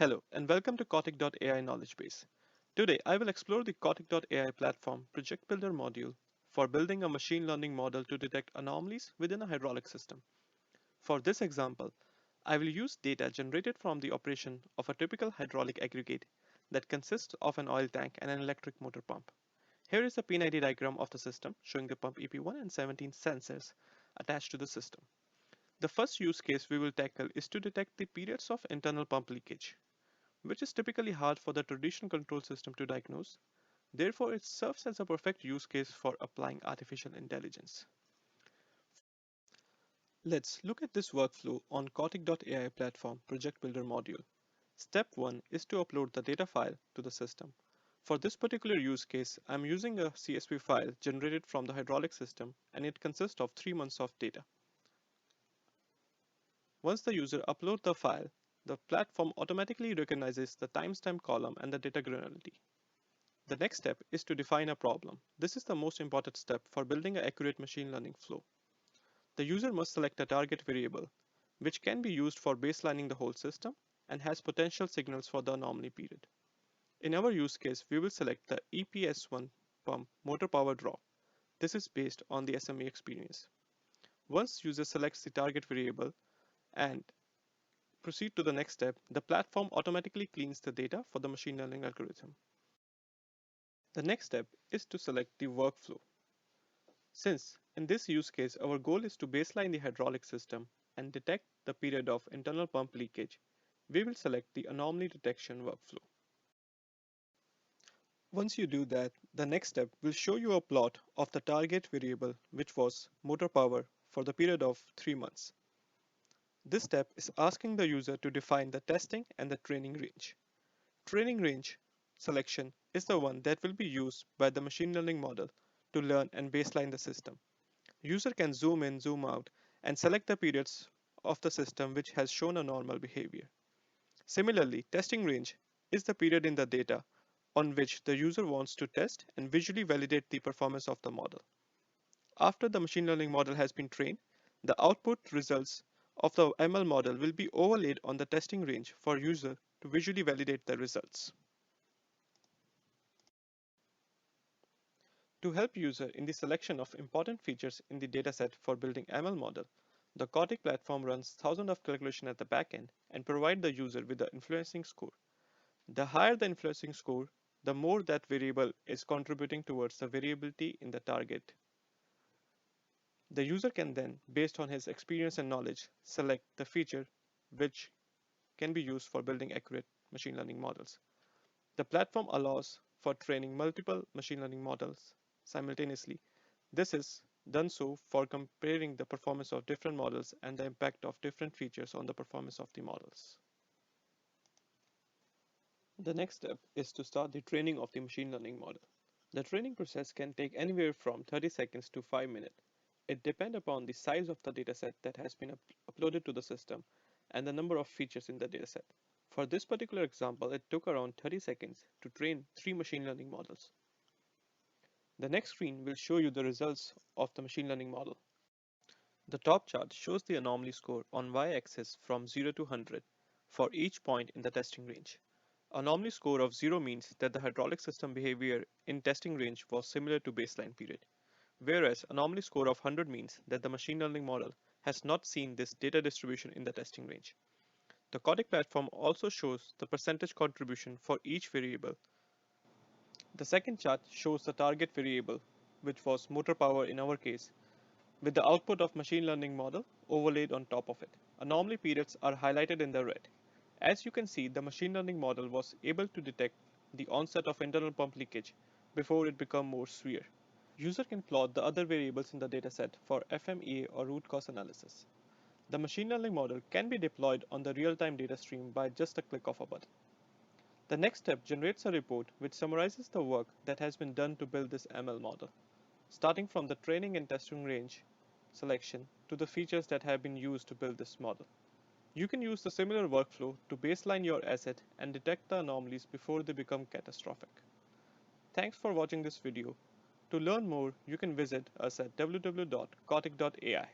Hello and welcome to Kotic.ai Knowledge Base. Today I will explore the Kotic.ai platform project builder module for building a machine learning model to detect anomalies within a hydraulic system. For this example, I will use data generated from the operation of a typical hydraulic aggregate that consists of an oil tank and an electric motor pump. Here is a P90 diagram of the system showing the pump EP1 and 17 sensors attached to the system. The first use case we will tackle is to detect the periods of internal pump leakage, which is typically hard for the traditional control system to diagnose. Therefore, it serves as a perfect use case for applying artificial intelligence. Let's look at this workflow on Kotic.ai platform project builder module. Step 1 is to upload the data file to the system. For this particular use case, I'm using a CSV file generated from the hydraulic system and it consists of 3 months of data. Once the user uploads the file, the platform automatically recognizes the timestamp column and the data granularity. The next step is to define a problem. This is the most important step for building an accurate machine learning flow. The user must select a target variable, which can be used for baselining the whole system and has potential signals for the anomaly period. In our use case, we will select the EPS1 pump motor power draw. This is based on the SME experience. Once user selects the target variable and proceed to the next step, the platform automatically cleans the data for the machine learning algorithm. The next step is to select the workflow. Since in this use case our goal is to baseline the hydraulic system and detect the period of internal pump leakage, we will select the anomaly detection workflow. Once you do that, the next step will show you a plot of the target variable, which was motor power, for the period of 3 months. This step is asking the user to define the testing and the training range. Training range selection is the one that will be used by the machine learning model to learn and baseline the system. User can zoom in, zoom out, and select the periods of the system which has shown a normal behavior. Similarly, testing range is the period in the data on which the user wants to test and visually validate the performance of the model. After the machine learning model has been trained, the output results of the ML model will be overlaid on the testing range for user to visually validate the results. To help user in the selection of important features in the dataset for building ML model, the Kotic platform runs thousands of calculations at the backend and provide the user with the influencing score. The higher the influencing score, the more that variable is contributing towards the variability in the target. The user can then, based on his experience and knowledge, select the feature which can be used for building accurate machine learning models. The platform allows for training multiple machine learning models simultaneously. This is done so for comparing the performance of different models and the impact of different features on the performance of the models. The next step is to start the training of the machine learning model. The training process can take anywhere from 30 seconds to 5 minutes. It depends upon the size of the dataset that has been uploaded to the system and the number of features in the dataset. For this particular example, it took around 30 seconds to train 3 machine learning models. The next screen will show you the results of the machine learning model. The top chart shows the anomaly score on y-axis from 0 to 100 for each point in the testing range. Anomaly score of 0 means that the hydraulic system behavior in testing range was similar to baseline period, whereas anomaly score of 100 means that the machine learning model has not seen this data distribution in the testing range. The Kotic platform also shows the percentage contribution for each variable. The second chart shows the target variable, which was motor power in our case, with the output of machine learning model overlaid on top of it. Anomaly periods are highlighted in the red. As you can see, the machine learning model was able to detect the onset of internal pump leakage before it became more severe. User can plot the other variables in the dataset for FMEA or root cause analysis. The machine learning model can be deployed on the real-time data stream by just a click of a button. The next step generates a report which summarizes the work that has been done to build this ML model, starting from the training and testing range selection to the features that have been used to build this model. You can use the similar workflow to baseline your asset and detect the anomalies before they become catastrophic. Thanks for watching this video. To learn more, you can visit us at www.kotic.ai.